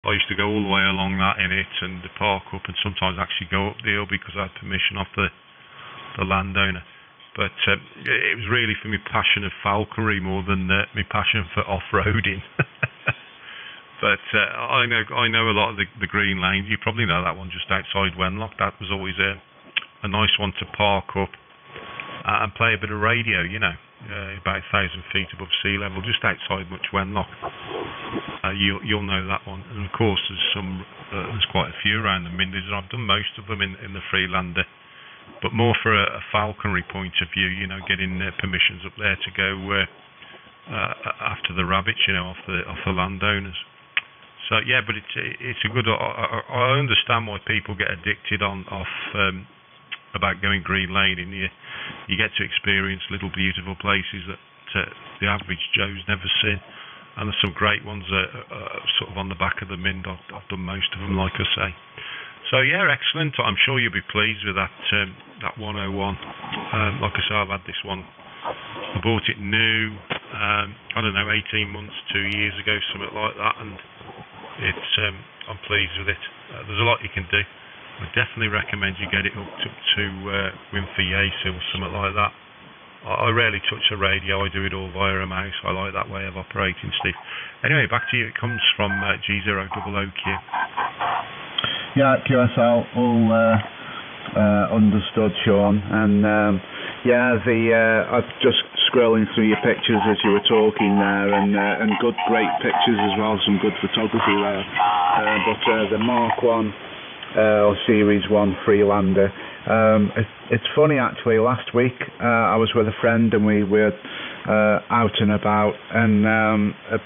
I used to go all the way along that in it and park up and sometimes actually go up the hill because I had permission off the landowner. But it was really for my passion of falconry more than my passion for off-roading. But I know a lot of the green lanes. You probably know that one just outside Wenlock. That was always a nice one to park up and play a bit of radio, about 1,000 feet above sea level, just outside much Wenlock. You'll know that one. And of course, there's quite a few around the Minders. I've done most of them in the Freelander, but more for a falconry point of view. Getting permissions up there to go after the rabbits, off the landowners. So yeah, but it's a good. I understand why people get addicted about going green lane, and you get to experience little beautiful places that the average Joe's never seen. And there's some great ones sort of on the back of the Mind. I've done most of them, like I say. So yeah, excellent. I'm sure you'll be pleased with that 101. Like I say, I've had this one. I bought it new. I don't know, 18 months, 2 years ago, something like that, and I'm pleased with it. There's a lot you can do. I definitely recommend you get it hooked up to Winfrey Yates or something like that. I rarely touch the radio. I do it all via a mouse. I like that way of operating, Steve. Anyway, back to you. It comes from G0OOQ. Yeah, QSL, all understood, Sean. And I was just scrolling through your pictures as you were talking there, and great pictures as well. Some good photography there. But the Mark 1 or Series 1 Freelander. It's funny actually, last week I was with a friend and we were out and about, and a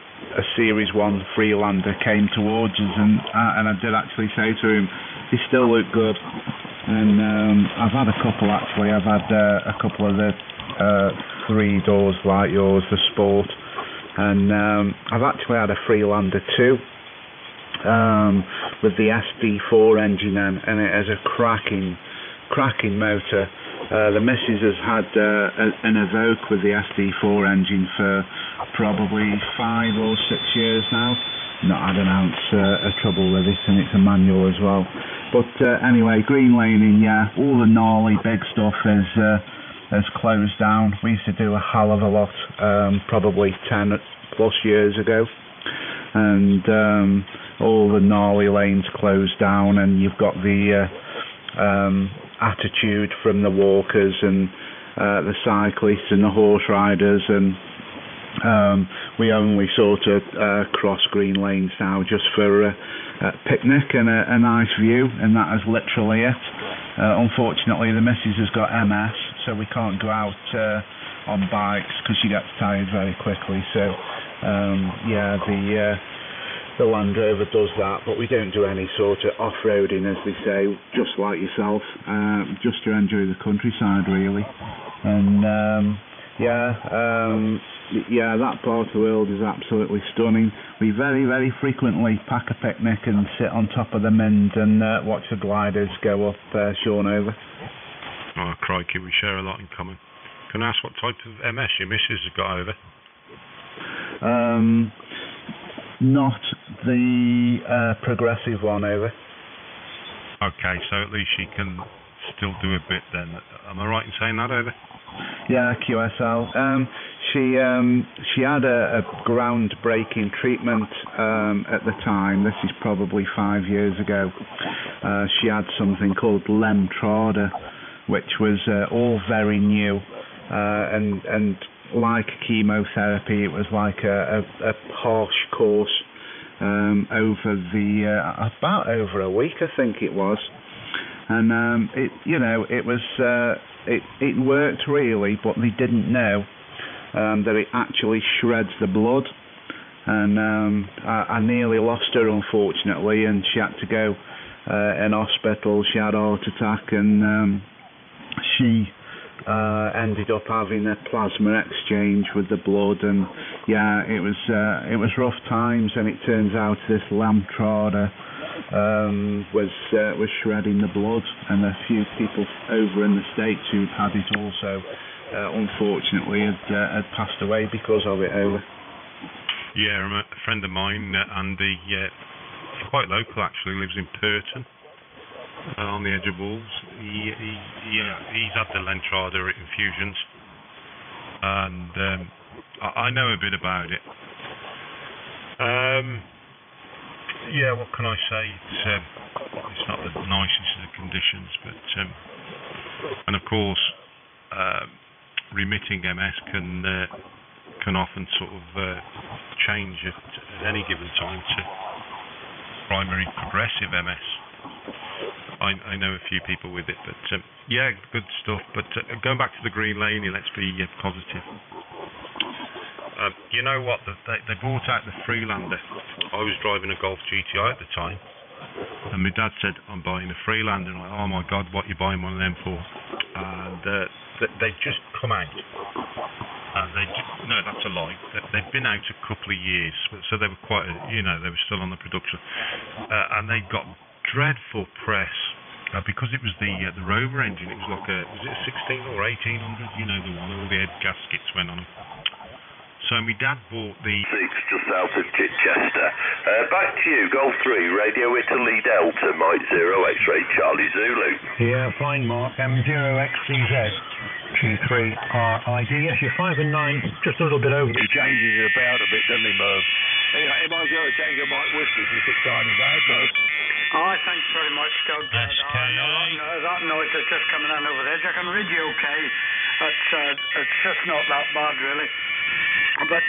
Series 1 Freelander came towards us, and I did actually say to him, he still looked good. And I've had a couple actually. I've had a couple of the 3 doors like yours, the Sport, and I've actually had a Freelander 2 with the SD4 engine in, and it has a cracking motor. The missus has had an Evoque with the SD4 engine for probably 5 or 6 years now. Not had an ounce of trouble with it, and it's a manual as well. But anyway, green laning, yeah, all the gnarly big stuff has closed down. We used to do a hell of a lot, probably 10 plus years ago, and all the gnarly lanes closed down, and you've got the attitude from the walkers and the cyclists and the horse riders, and we only sort of cross green lanes now just for a picnic and a nice view, and that is literally it. Unfortunately, the missus has got MS, so we can't go out on bikes because she gets tired very quickly. So the Land Rover does that, but we don't do any sort of off-roading, as they say, just like yourself, just to enjoy the countryside really. And that part of the world is absolutely stunning. We very, very frequently pack a picnic and sit on top of the Mind and watch the gliders go up Sean over. Oh crikey, we share a lot in common. Can I ask what type of MS your missus has got over? Not the progressive one over. Okay, so at least she can still do a bit then. Am I right in saying that, over? Yeah, QSL. She had a groundbreaking treatment at the time. This is probably 5 years ago. She had something called M0AOV, which was all very new, and like chemotherapy, it was like a harsh course over a week, I think it was, and it worked really, but they didn't know that it actually shreds the blood, and I nearly lost her, unfortunately, and she had to go in hospital. She had a heart attack, and she ended up having a plasma exchange with the blood, and yeah, it was rough times. And it turns out this M0AOV was shredding the blood, and a few people over in the States who'd had it also, unfortunately, had passed away because of it. Over. Yeah, a friend of mine, Andy, quite local actually, lives in Purton, on the edge of Wolves. He's had the Lentrada infusions, and I know a bit about it. Yeah, what can I say? It's not the nicest of conditions, but and of course, remitting MS can often sort of change at any given time to primary progressive MS. I know a few people with it, but yeah, good stuff. But going back to the Green Lane, let's be positive. You know what? They brought out the Freelander. I was driving a Golf GTI at the time, and my dad said, "I'm buying a Freelander." And I'm like, "Oh my God, what are you buying one of them for?" And they've just come out. No, that's a lie. They've been out a couple of years, so they were quite, they were still on the production, and they got dreadful press because it was the Rover engine. It was like was it a 16 or 1800? You know, the one all the head gaskets went on them. So my dad bought the... 6 just south of Chichester. Back to you, Golf 3, Radio Italy Delta, Mike 0, X-Ray Charlie Zulu. Yeah, fine, Mark. M0XCZ, G3RID. Yes, you're 5 and 9, just a little bit over. He changes it about a bit, doesn't he, Merv? He might go and take a Mike Whiskey for 6 times a day, Merv. Oh, thanks very much, Doug. That noise is just coming in over the edge. I can read you okay. It's just not that bad, really. But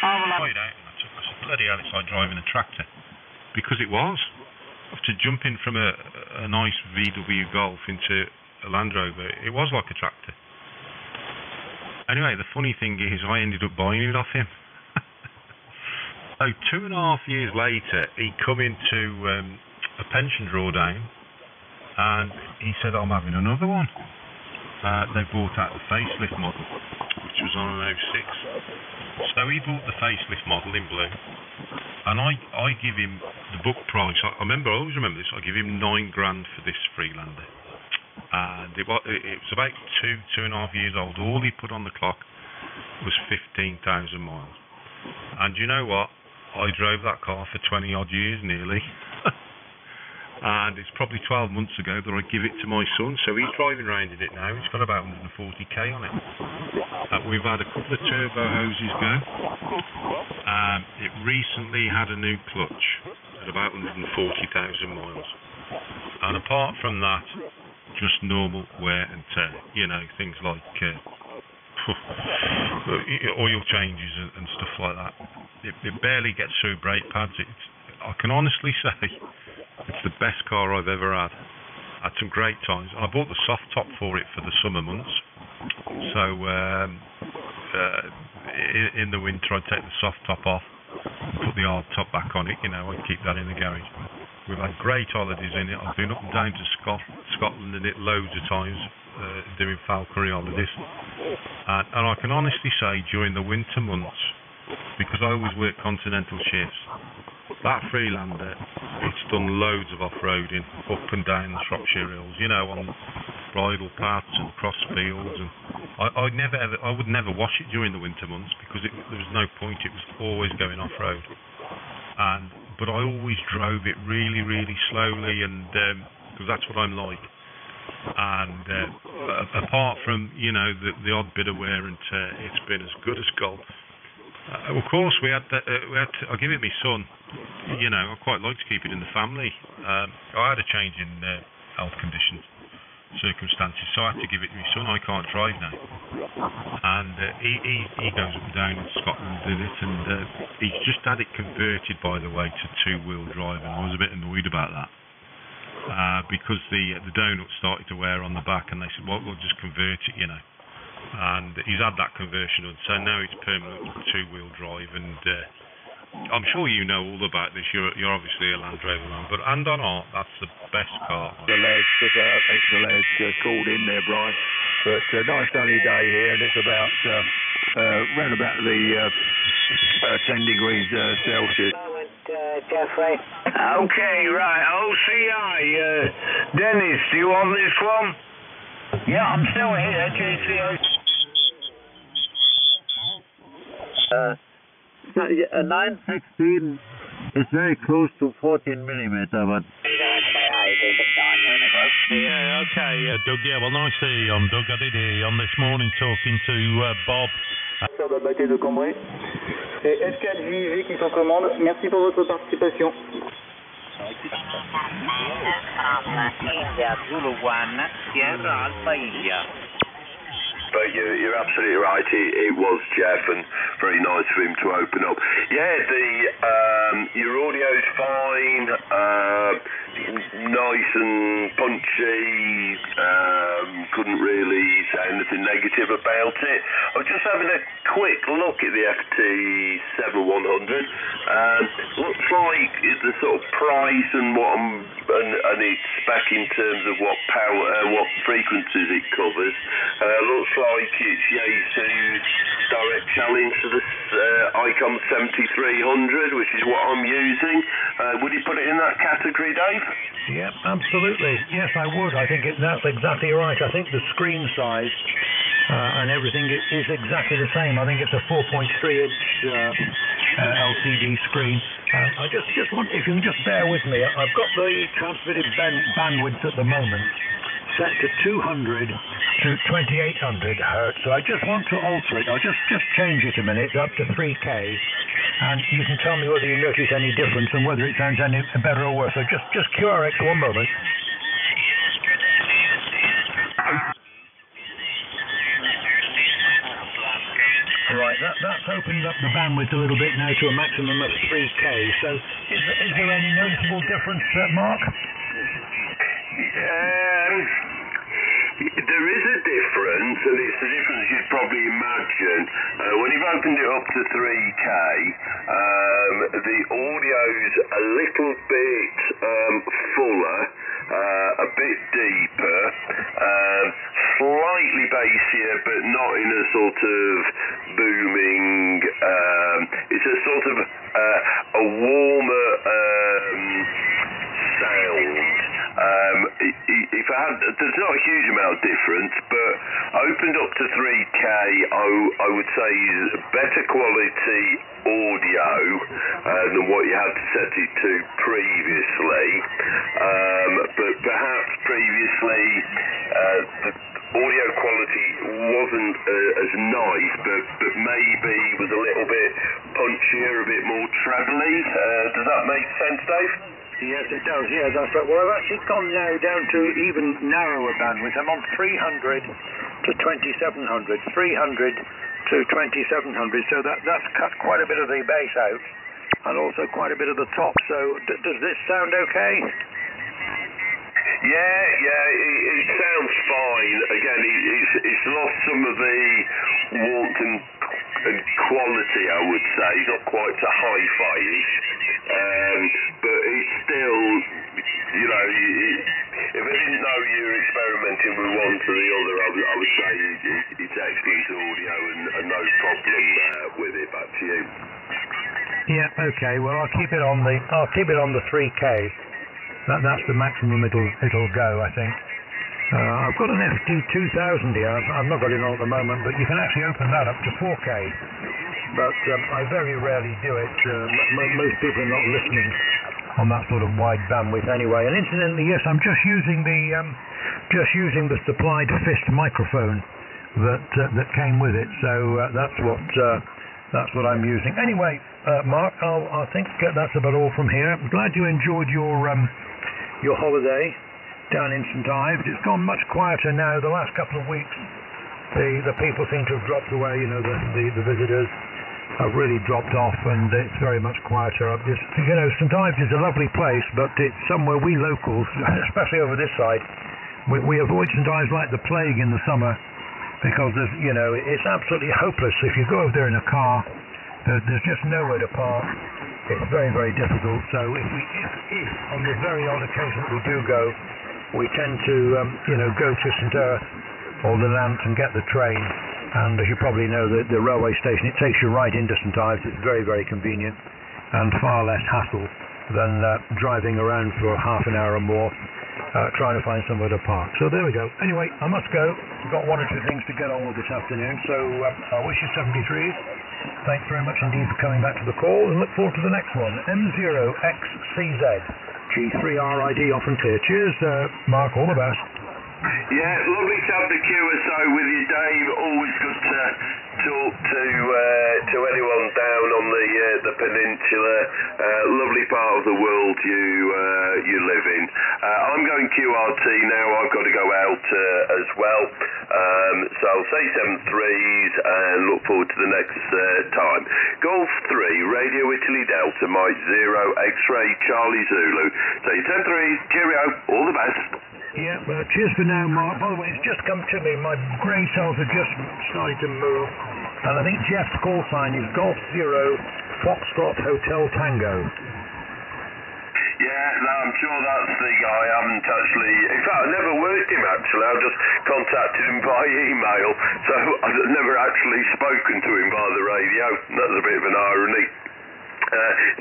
I will... Bloody hell, it's like driving a tractor. Because it was. After jumping from a nice VW Golf into a Land Rover, it was like a tractor. Anyway, the funny thing is I ended up buying it off him. So 2.5 years later, he come into a pension drawdown, and he said, "I'm having another one." They brought out the facelift model, which was on an 06. So he bought the facelift model in blue, and I give him the book price. I always remember this. I give him $9,000 for this Freelander, and it was about 2.5 years old. All he put on the clock was 15,000 miles. And you know what? I drove that car for 20 odd years nearly. And it's probably 12 months ago that I give it to my son, so he's driving around in it now. He's got about 140k on it. We've had a couple of turbo hoses go. It recently had a new clutch at about 140,000 miles. And apart from that, just normal wear and tear. Things like oil changes and stuff like that. It barely gets through brake pads. I can honestly say it's the best car I've ever had. Had some great times. I bought the soft top for it for the summer months. So in the winter I'd take the soft top off and put the hard top back on it. I'd keep that in the garage. We've had great holidays in it. I've been up and down to Scotland in it loads of times, doing falconry holidays. And I can honestly say during the winter months, because I always work continental shifts, that Freelander, it's done loads of off-roading up and down the Shropshire Hills, on bridle paths and cross fields, and I would never wash it during the winter months because there was no point. It was always going off-road, but I always drove it really, really slowly, and because that's what I'm like. And apart from the odd bit of wear and tear, it's been as good as gold. Of course, we had to, I give it my son. I quite like to keep it in the family. I had a change in health conditions, circumstances, so I had to give it to my son. I can't drive now, and he goes up and down in Scotland with it, and he's just had it converted, by the way, to 2-wheel drive, and I was a bit annoyed about that because the donut started to wear on the back, and they said, "Well, we'll just convert it," And he's had that conversion, so now it's permanent 2-wheel drive. And I'm sure you know all about this. You're obviously a Land Rover man, but hand on heart, that's the best car. The legs, there's extra legs called in there, Brian. But nice sunny day here, and it's about round about the 10 degrees Celsius. Jeffrey. Okay, right. OCI, Dennis, do you want this one? Yeah, I'm still here, GCO. 916. It's very close to 14 millimeter, but... Yeah, okay, Doug. Yeah, well, nice to hear you on, Doug. I did hear you on this morning talking to Bob. Sur la bataille de Cambrai. C'est F4JV qui est en commande. Merci pour votre participation. Zulu 1, Sierra Alpha India. But you're absolutely right. It was Jeff, and very nice for him to open up. Yeah, your audio's fine, nice and punchy. Couldn't really say anything negative about it. I was just having a quick look at the FT7100. Looks like the sort of price and and its spec in terms of what power, what frequencies it covers. Looks like it's Yaesu's direct challenge to the ICOM 7300, which is what I'm using. Would you put it in that category, Dave? Yep, absolutely. Yes, I would. I think that's exactly right. I think the screen size and everything is exactly the same. I think it's a 4.3-inch LCD screen. I just want, if you can just bear with me, I've got the transmitted bandwidth at the moment set to 200 to 2800 hertz. So I just want to alter it. I'll just change it a minute up to 3K, and you can tell me whether you notice any difference and whether it sounds any better or worse. So just QRX 1 moment. Right, that's opened up the bandwidth a little bit now to a maximum of 3K. So is there any noticeable difference, Mark? There is a difference, and it's the difference you'd probably imagine. When you've opened it up to 3K, the audio's a little bit fuller, a bit deeper, slightly bassier, but not in a sort of booming, it's a sort of a warmer sound. There's not a huge amount of difference, but opened up to 3K, I would say is better quality audio than what you had to set it to previously. But perhaps previously the audio quality wasn't as nice, but maybe was a little bit punchier, a bit more trebly. Does that make sense, Dave? Yes, it does. Yeah, that's right. Well, I've actually gone now down to even narrower bandwidth. I'm on 300 to 2700. 300 to 2700. So that's cut quite a bit of the bass out, and also quite a bit of the top. So does this sound okay? Yeah, it sounds fine. Again, it's lost some of the warmth and quality, I would say. It's not quite so hi-fi-ish, but it's still, if I didn't know you were experimenting with one to the other, I would say it's excellent audio and no problem with it. Back to you. Yeah. Okay. Well, I'll keep it on the 3K. That's the maximum it'll go, I think. I've got an FT2000 here. I've not got it on at the moment, but you can actually open that up to 4K. But I very rarely do it. Most people are not listening on that sort of wide bandwidth anyway. And incidentally, yes, I'm just using the supplied fist microphone that came with it. So that's what I'm using. Anyway, Mark, I think that's about all from here. I'm glad you enjoyed your holiday down in St Ives. It's gone much quieter now. The last couple of weeks, the people seem to have dropped away. The visitors have really dropped off, and it's very much quieter. St Ives is a lovely place, but it's somewhere we locals, especially over this side, we avoid St Ives like the plague in the summer, because it's absolutely hopeless. If you go over there in a car, there's just nowhere to park. It's very, very difficult. So if on the very odd occasion that we do go, we tend to go to St Earth or the Lant and get the train. And as you probably know, the railway station, it takes you right into St Ives. It's very, very convenient and far less hassle than driving around for half an hour or more trying to find somewhere to park. So there we go. Anyway, I must go. I've got one or two things to get on with this afternoon. So I wish you 73s. Thanks very much indeed for coming back to the call, and look forward to the next one. M0XCZ. G3RID off and clear. Cheers, Mark. All the best. Yeah, lovely to have the QSO with you, Dave. Always good to talk to anyone down on the peninsula. Lovely part of the world you live in. I'm going QRT now. I've got to go out as well. So I'll say 7-3s and look forward to the next time. Golf 3, Radio Italy Delta, Mike 0, X-Ray Charlie Zulu. So 10-3s, cheerio, all the best. Yeah, well, cheers for now, Mark. By the way, it's just come to me. My brain cells are just starting to move. And I think Jeff's call sign is Golf 0, Foxtrot Hotel Tango. Yeah, no, I'm sure that's the guy. I haven't actually... In fact, I never worked him, actually. I just contacted him by email. So I've never actually spoken to him by the radio. That's a bit of an irony.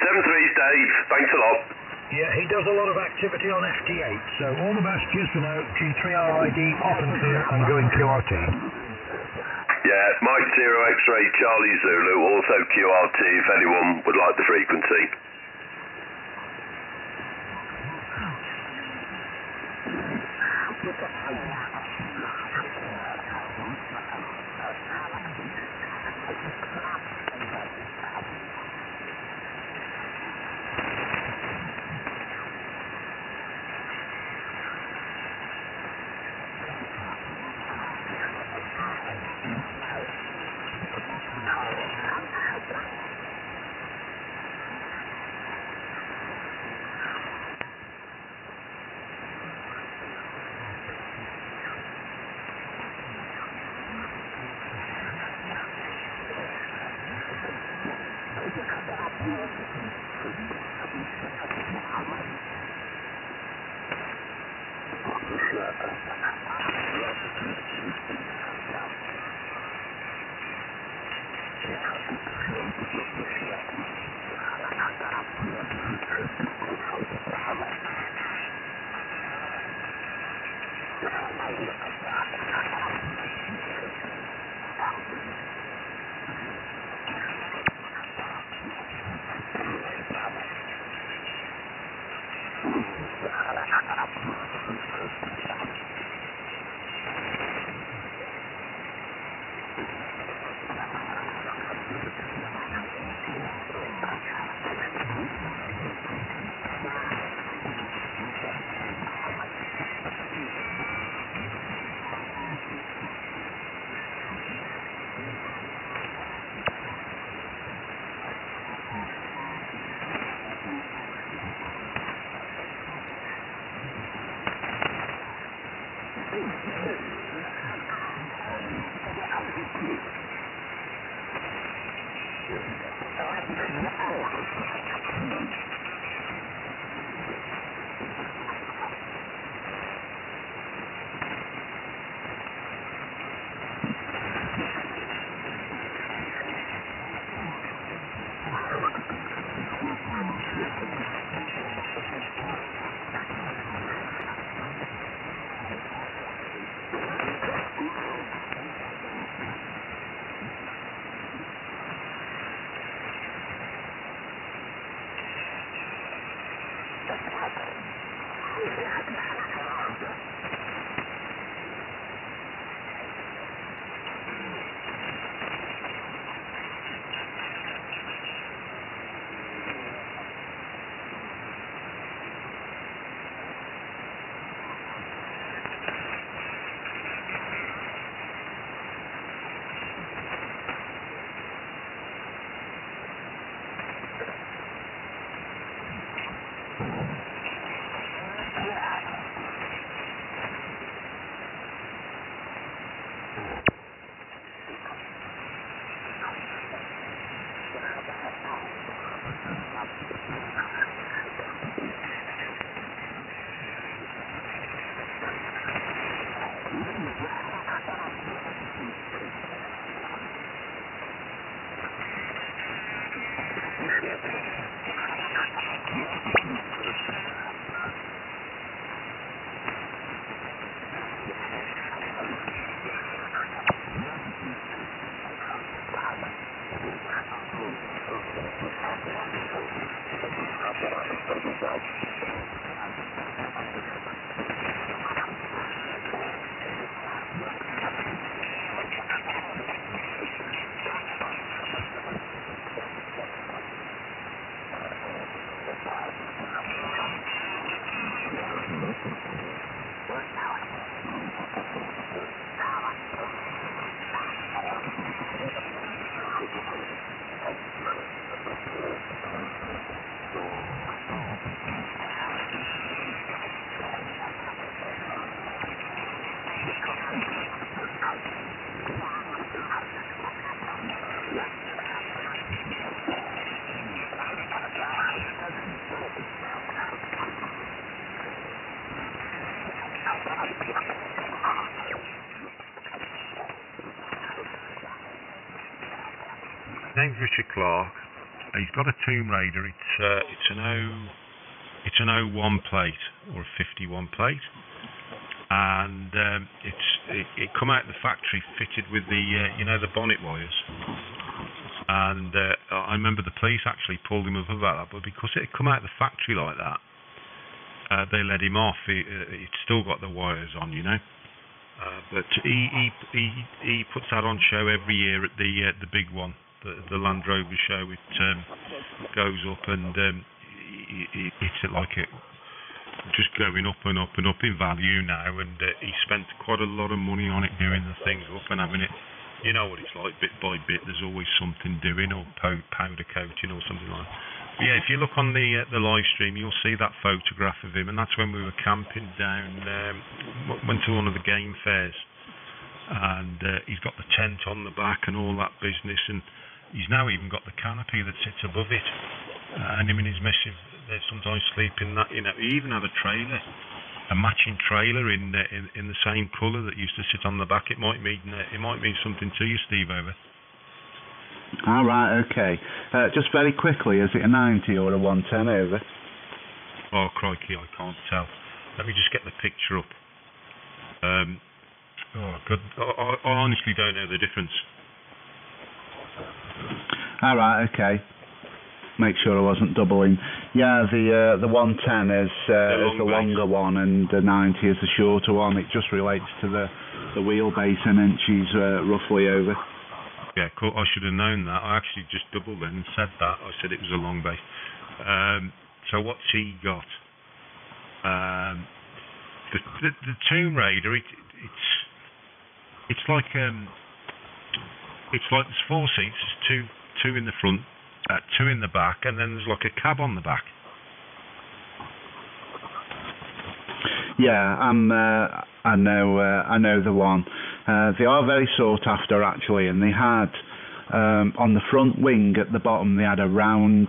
7-3s, Dave. Thanks a lot. Yeah, he does a lot of activity on FT8, so all the best. Cheers for now. G3RID, off and clear, and going QRT. Yeah, Mike 0, X-Ray Charlie Zulu, also QRT if anyone would like the frequency. Name's Richard Clark. He's got a Tomb Raider. It's an 01 plate or a 51 plate, and it come out of the factory fitted with the the bonnet wires. And I remember the police actually pulled him up about that, but because it had come out of the factory like that, they let him off. It's still got the wires on, but he puts that on show every year at the big one. The Land Rover show. It goes up and it's like it just going up and up and up in value now, and he spent quite a lot of money on it, doing the things up and having it. You know what it's like, bit by bit there's always something doing, or powder coating or something like that. But yeah, if you look on the live stream, you'll see that photograph of him, and that's when we were camping down, went to one of the game fairs, and he's got the tent on the back and all that business, and he's now even got the canopy that sits above it, and him and his missus, they sometimes sleep in that. He even had a trailer, a matching trailer in the same colour that used to sit on the back. It might mean something to you, Steve, over. All right, okay. Just very quickly, is it a 90 or a 110 over? Oh crikey, I can't tell. Let me just get the picture up. God, I honestly don't know the difference. All right, okay. Make sure I wasn't doubling. Yeah, the 110 is the longer one, and the 90 is the shorter one. It just relates to the wheelbase in inches, roughly over. Yeah, cool. I should have known that. I actually just doubled it and said that. I said it was a long base. So what's he got? The Tomb Raider. It's like there's 4 seats, two in the front, 2 in the back, and then there's like a cab on the back. Yeah, I know the one. They are very sought after, actually, and they had on the front wing at the bottom they had a round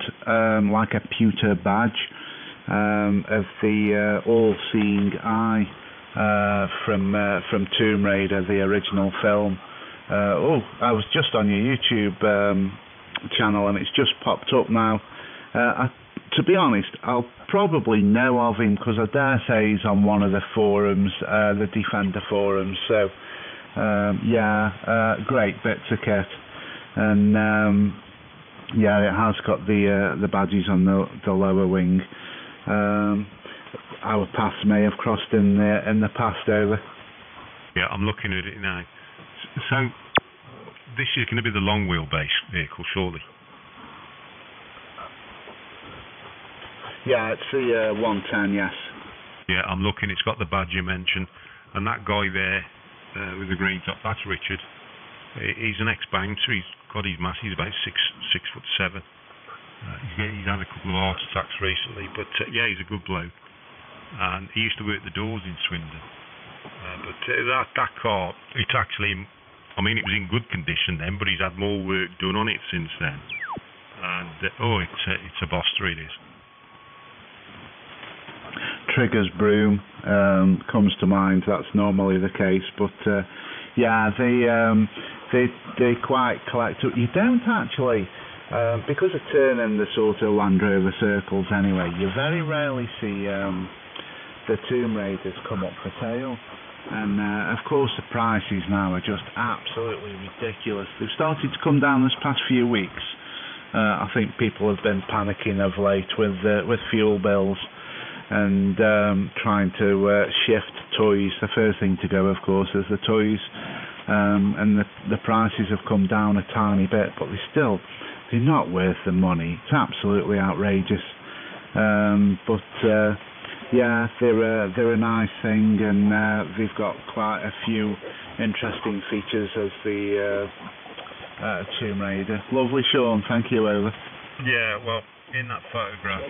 like a pewter badge of the all-seeing eye from Tomb Raider, the original film. I was just on your YouTube channel and it's just popped up now. To be honest, I'll probably know of him because I dare say he's on one of the forums, the Defender forums. So great bits of kit, and it has got the badges on the lower wing. Our paths may have crossed in the past, over. Yeah, I'm looking at it now. So this is going to be the long wheelbase vehicle, surely. Yeah, it's the 110, yes. Yeah, I'm looking. It's got the badge you mentioned, and that guy there with the green top, that's Richard. He's an ex-bouncer. He's got his mass. He's about 6'7". He's had a couple of heart attacks recently, but yeah, he's a good bloke. And he used to work the doors in Swindon. But that car, it's actually, I mean, it was in good condition then, but he's had more work done on it since then. And it's a Boster, it is. Trigger's broom comes to mind. That's normally the case, but they quite collect. You don't actually, because of turning the sort of Land Rover circles anyway. You very rarely see the Tomb Raiders come up for sale, and of course the prices now are just absolutely ridiculous. They've started to come down this past few weeks. I think people have been panicking of late with fuel bills. And trying to shift toys. The first thing to go, of course, is the toys, and the prices have come down a tiny bit, but they're not worth the money. It's absolutely outrageous. But Yeah, they're a nice thing, and they've got quite a few interesting features as the Tomb Raider. Lovely, Sean. Thank you, over. Yeah, well, in that photograph,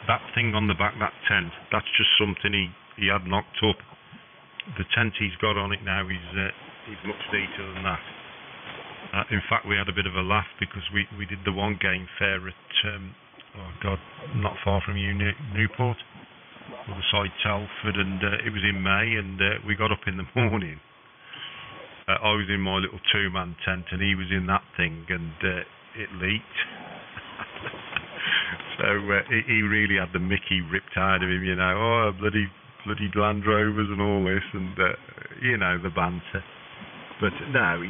that thing on the back, that tent, that's just something he had knocked up. The tent he's got on it now is much neater than that. In fact, we had a bit of a laugh because we did the one game fair at, not far from you, Newport, other side Telford, and it was in May, and we got up in the morning. I was in my little two-man tent, and he was in that thing, and it leaked. So he really had the Mickey ripped out of him, oh, bloody Land Rovers and all this, and the banter. But no,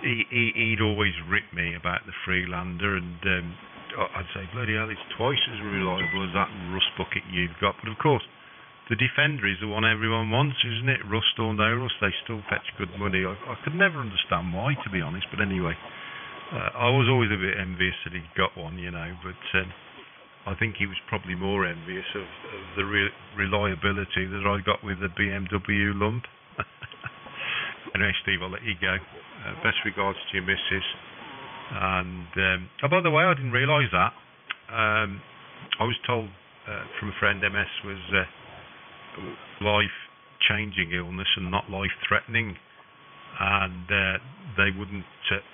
he'd always rip me about the Freelander, and I'd say, bloody hell, it's twice as reliable as that rust bucket you've got. But of course, the Defender is the one everyone wants, isn't it? Rust or no rust, they still fetch good money. I could never understand why, to be honest, but anyway. I was always a bit envious that he'd got one, but I think he was probably more envious of the reliability that I got with the BMW lump. Anyway, Steve, I'll let you go. Best regards to your missus. And, by the way, I didn't realise that. I was told from a friend MS was life-changing illness and not life-threatening. And they wouldn't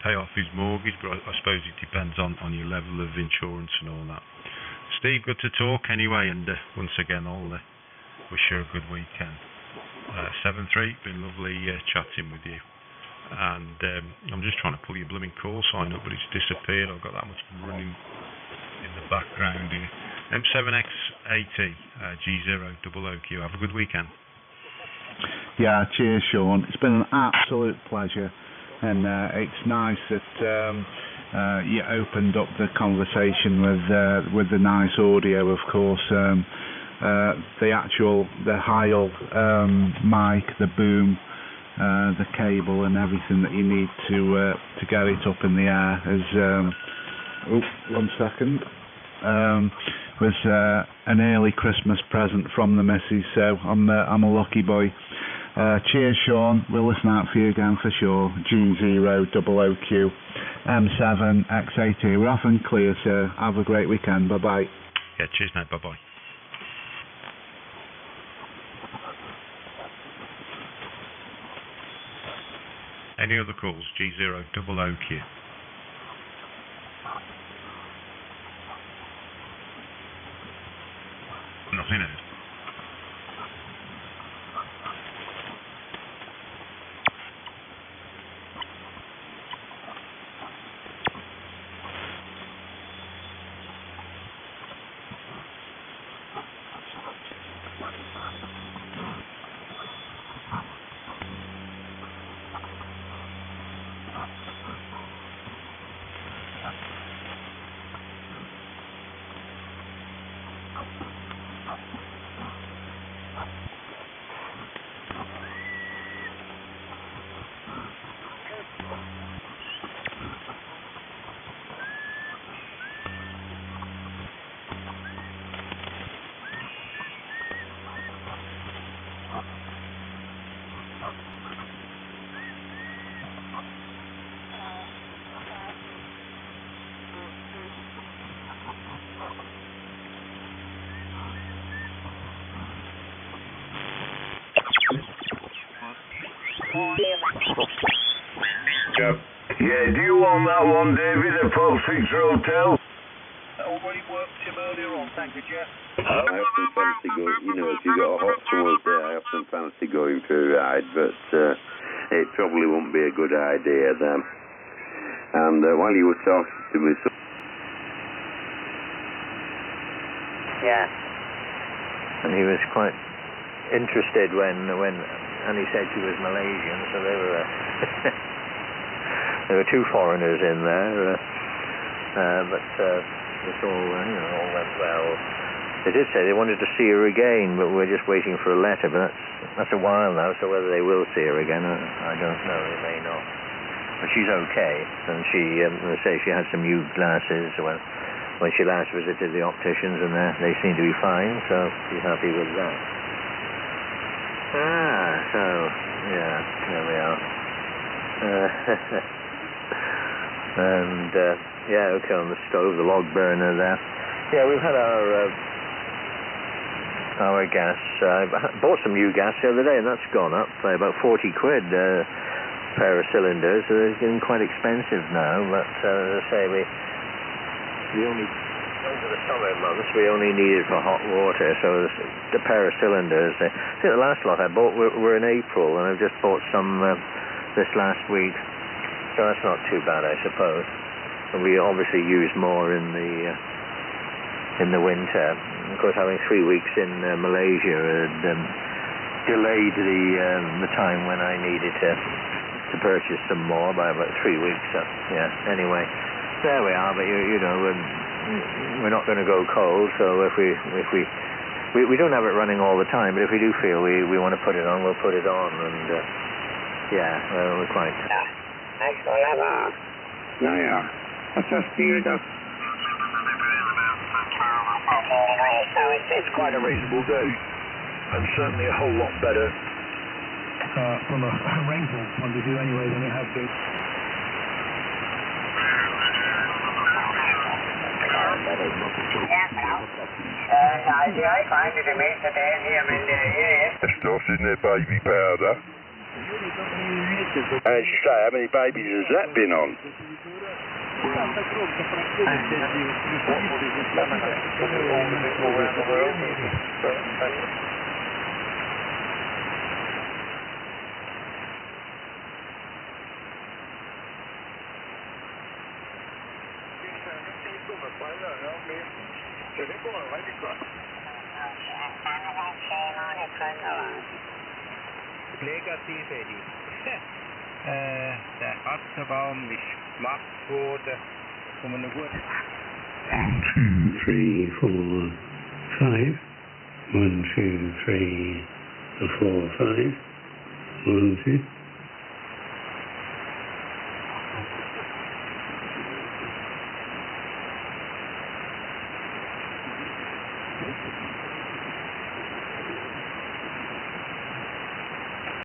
pay off his mortgage, but I suppose it depends on your level of insurance and all that. Steve, good to talk anyway, and once again, I'll wish you a good weekend. 7-3, been lovely chatting with you. And I'm just trying to pull your blooming call sign up, but it's disappeared. I've got that much running in the background here. M7X80, G0OOQ. Have a good weekend. Yeah, cheers, Sean. It's been an absolute pleasure, and it's nice that you opened up the conversation with the nice audio, of course. The Heil mic, the boom, the cable, and everything that you need to get it up in the air is. 1 second. Was an early Christmas present from the missus, so I'm a lucky boy. Cheers, Sean. We'll listen out for you again for sure. G0OOQ, M7X80. We're off and clear, sir. Have a great weekend. Bye bye. Yeah, cheers, mate. Bye bye. Any other calls? G0OOQ. Nothing else. Yeah, do you want that one, David, at Pop 6 Hotel? That already worked him earlier on, thank you, Jeff. I often fancy going, if you've got a hot summer's day, I often fancy going for a ride, but it probably won't be a good idea then. And while you were talking to me... Yeah. And he was quite interested when Annie said she was Malaysian, so they were... there were two foreigners in there, but it's all, all went well. They did say they wanted to see her again, but we're just waiting for a letter, but that's a while now, so whether they will see her again, I don't know, they may not. But she's okay, and she, say she had some new glasses when she last visited the opticians, and they seem to be fine, so she's happy with that. So, yeah, there we are. And, yeah, okay, on the stove, the log burner there. Yeah, we've had our gas. I bought some new gas the other day, and that's gone up by about 40 quid pair of cylinders. So they're getting quite expensive now, but as I say, we only, over the summer months, we only need it for hot water, so the pair of cylinders, I think the last lot I bought were in April, and I've just bought some this last week, so that's not too bad, I suppose. And we obviously use more in the winter. Of course, having 3 weeks in Malaysia had delayed the time when I needed to purchase some more by about 3 weeks. So, yeah, anyway, there we are. But you know, we're not going to go cold. So if we don't have it running all the time, but if we do feel we want to put it on, we'll put it on. And yeah, we're quite. Ja. Wat is dat? It's quite a reasonable day, and certainly a whole lot better from a rainfall point of view anyway than it has been. Stuff in their baby powder. As you say, how many babies has that been on? Negativ. Der Apfelbaum ist gemacht worden von einer guten. 1, 2, 3, 4, 5. 1, 2, 3, 4, 5. 1, 2.